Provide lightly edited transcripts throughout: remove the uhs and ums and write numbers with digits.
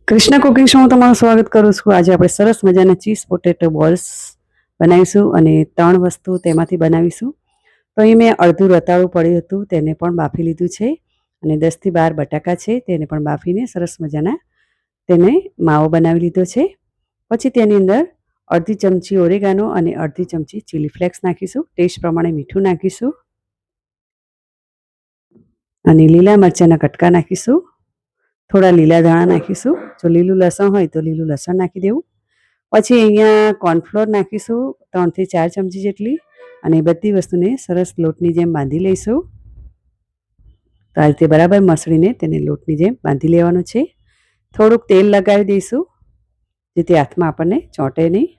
Krishna cooking show માં તમારું સ્વાગત કરું છું। આજે આપણે સરસ મજાના ચીઝ પોટેટો બોલ્સ બનાવીશું અને 3 વસ્તુ તેમાંથી બનાવીશું। તો અહીં મેં અડધું રતાળું પડ્યું હતું, તેને પણ બાફી લીધું છે અને 10 થી 12 બટાકા છે, તેને પણ બાફીને સરસ મજાના તેને માવો બનાવી લીધો છે। પછી તેની અંદર અડધી ચમચી ઓરેગાનો અને અડધી ચમચી ચીલી ફ્લેક્સ નાખીશું। ટેસ્ટ પ્રમાણે મીઠું નાખીશું અને લીલા મરચાંના કટકા નાખીશું। થોડા લીલા ધાણા નાખીશું। જો લીલું લસણ હોય તો લીલું લસણ નાખી દેવું। પછી અહીંયા કોર્નફ્લોર નાખીશું 3 થી 4 ચમચી જેટલી અને બધી વસ્તુને સરસ લોટની જેમ બાંધી લઈશું। તો આ રીતે બરાબર મસળીને તેને લોટની જેમ બાંધી લેવાનું છે। થોડુંક તેલ લગાવી દઈશું જેથી હાથમાં આપણને ચોંટે નહીં।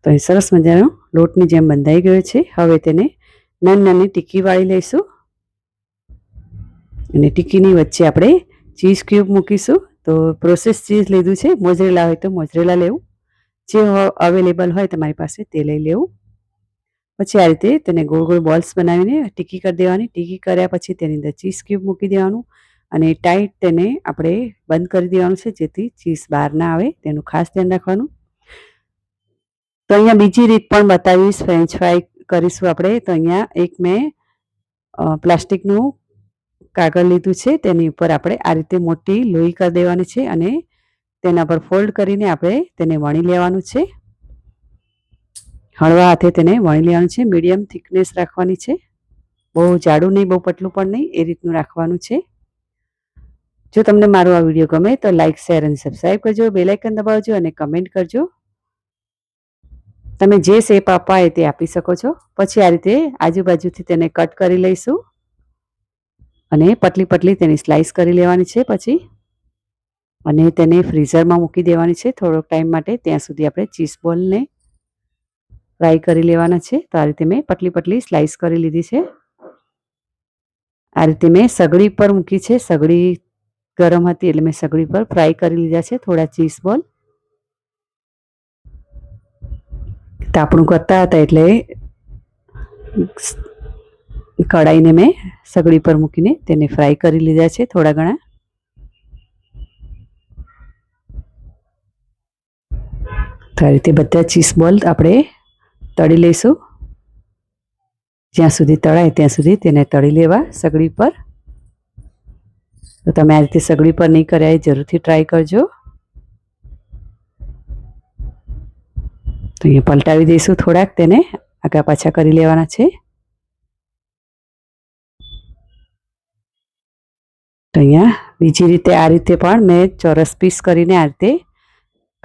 તો એ સરસ મજાનો લોટની જેમ બંધાઈ ગયો છે। હવે તેને નાની નાની ટીકી વાળી લઈશું અને ટીકીની વચ્ચે આપણે ચીઝ ક્યુબ મૂકીશું। તો પ્રોસેસ ચીઝ લીધું છે, મોઝરેલા હોય તો મોઝરેલા લેવું, જે અવેલેબલ હોય તમારી પાસે તે લઈ લેવું। પછી આ રીતે તેને ગોળ ગોળ બોલ્સ બનાવીને ટીકી કરી દેવાની। ટીકી કર્યા પછી તેની અંદર ચીઝ ક્યુબ મૂકી દેવાનું અને ટાઈટ તેને આપણે બંધ કરી દેવાનું છે જેથી ચીઝ બહાર ના આવે, તેનું ખાસ ધ્યાન રાખવાનું। તો અહીંયા બીજી રીત પણ બતાવીશ, ફ્રેન્ચ ફ્રાય કરીશું આપણે। તો અહીંયા એક મેં પ્લાસ્ટિકનું કાગળ લીધું છે, તેની ઉપર આપણે આ રીતે મોટી લોહી કરી દેવાની છે અને તેના પર ફોલ્ડ કરીને આપણે તેને વણી લેવાનું છે। હળવા હાથે તેને વણી લેવાનું છે। મીડિયમ થિકનેસ રાખવાની છે, બહુ જાડું નહીં, બહુ પતલું પણ નહીં, એ રીતનું રાખવાનું છે। જો તમને મારો આ વિડીયો ગમે તો લાઇક, શેર અને સબસ્ક્રાઈબ કરજો, બેલ આઇકન દબાવજો અને કમેન્ટ કરજો। તમે જે શેપ આપવા હોય તે આપી શકો છો। પછી આ રીતે આજુબાજુથી તેને કટ કરી લઈશું અને પતલી પતલી તેની સ્લાઇસ કરી લેવાની છે પછી અને તેને ફ્રીઝરમાં મૂકી દેવાની છે થોડોક ટાઈમ માટે। ત્યાં સુધી આપણે ચીઝ બોલને ફ્રાય કરી લેવાના છે। તો આ રીતે મેં પતલી પતલી સ્લાઇસ કરી લીધી છે। આ રીતે મેં સગડી પર મૂકી છે, સગડી ગરમ હતી એટલે મેં સગડી પર ફ્રાય કરી લીધા છે થોડા ચીઝ બોલ। તાપણું કરતા હતા એટલે કઢાઈને મેં સગડી પર મૂકીને તેને ફ્રાય કરી લીધા છે થોડા ઘણા। તો આ રીતે બધા ચીઝ બોલ આપણે તળી લઈશું, જ્યાં સુધી તળાય ત્યાં સુધી તેને તળી લેવા સગડી પર। તો તમે આ રીતે સગડી પર નહીં કર્યા એ જરૂરથી ટ્રાય કરજો। તો અહીંયા પલટાવી દઈશું, થોડાક તેને આગા પાછા કરી લેવાના છે। તો અહીંયા બીજી રીતે આ રીતે પણ મેં ચોરસ પીસ કરીને આ રીતે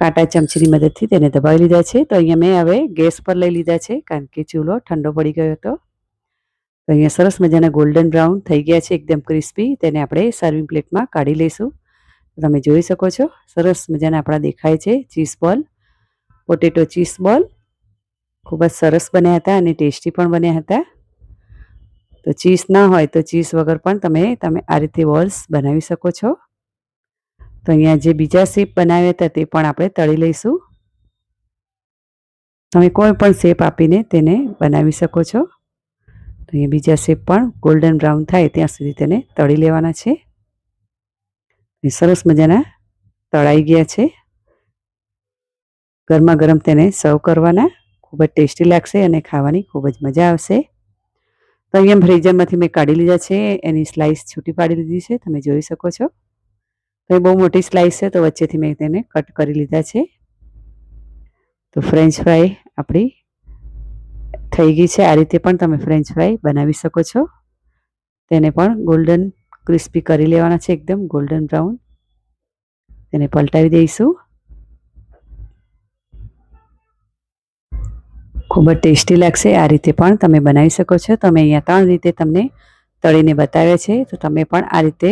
કાંટા ચમચીની મદદથી તેને દબાવી લીધા છે। તો અહીંયા મેં હવે ગેસ પર લઈ લીધા છે કારણ કે ચૂલો ઠંડો પડી ગયો હતો। તો અહીંયા સરસ મજાના ગોલ્ડન બ્રાઉન થઈ ગયા છે, એકદમ ક્રિસ્પી। તેને આપણે સર્વિંગ પ્લેટમાં કાઢી લઈશું। તમે જોઈ શકો છો સરસ મજાના આપણા દેખાય છે ચીઝ બોલ, પોટેટો ચીઝ બોલ। ખૂબ જ સરસ બન્યા હતા અને ટેસ્ટી પણ બન્યા હતા। તો ચીઝ ના હોય તો ચીઝ વગર પણ તમે આ રીતે બોલ્સ બનાવી શકો છો। તો અહીંયા જે બીજા શેપ બનાવ્યા હતા તે પણ આપણે તળી લઈશું। તમે કોઈ પણ શેપ આપીને તેને બનાવી શકો છો। તો અહીંયા બીજા શેપ પણ ગોલ્ડન બ્રાઉન થાય ત્યાં સુધી તેને તળી લેવાના છે। એ સરસ મજાના તળાઈ ગયા છે। ગરમા ગરમ તેને સર્વ કરવાના, ખૂબ જ ટેસ્ટી લાગશે અને ખાવાની ખૂબ જ મજા આવશે। તો અહીંયા ફ્રીઝરમાંથી મેં કાઢી લીધા છે, એની સ્લાઇસ છૂટી પાડી લીધી છે, તમે જોઈ શકો છો। તો એ બહુ મોટી સ્લાઇસ છે તો વચ્ચેથી મેં તેને કટ કરી લીધા છે। તો ફ્રેન્ચ ફ્રાય આપણી થઈ ગઈ છે। આ રીતે પણ તમે ફ્રેન્ચ ફ્રાય બનાવી શકો છો। તેને પણ ગોલ્ડન ક્રિસ્પી કરી લેવાના છે, એકદમ ગોલ્ડન બ્રાઉન। તેને પલટાવી દઈશું। ખૂબ જ ટેસ્ટી લાગશે, આ રીતે પણ તમે બનાવી શકો છો। તમે અહીંયા 3 રીતે તમને તળીને બતાવ્યા છે, તો તમે પણ આ રીતે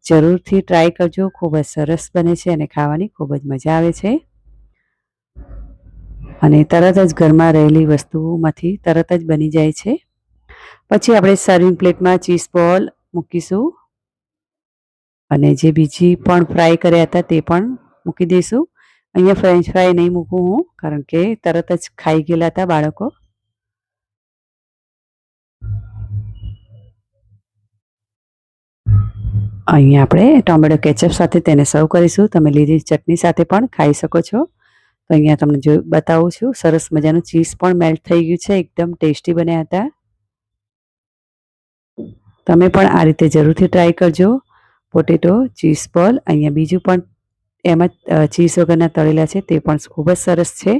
જરૂરથી ટ્રાય કરજો। ખૂબ જ સરસ બને છે અને ખાવાની ખૂબ જ મજા આવે છે અને તરત જ ઘરમાં રહેલી વસ્તુઓમાંથી તરત જ બની જાય છે। પછી આપણે સર્વિંગ પ્લેટમાં ચીઝ બોલ મૂકીશું અને જે બીજી પણ ફ્રાય કર્યા હતા તે પણ મૂકી દઈશું। અહીંયા ફ્રેન્ચ ફ્રાય નહીં મૂકું હું કારણ કે તરત જ ખાઈ ગયેલા હતા બાળકો। અહીંયા આપણે ટોમેટો કેચઅપ સાથે તેને સર્વ કરીશું. તમે લીલી ચટણી સાથે પણ ખાઈ શકો છો. તો અહીંયા તમને બતાવું છું. સરસ મજાનું ચીઝ પણ મેલ્ટ થઈ ગયું છે. એકદમ ટેસ્ટી બન્યા હતા. તમે પણ આ રીતે જરૂરથી ટ્રાય કરજો. પોટેટો ચીઝ બોલ, અહીંયા બીજું પણ એમ જ ચીઝ વગરના તળેલા છે, તે પણ ખૂબ જ સરસ છે.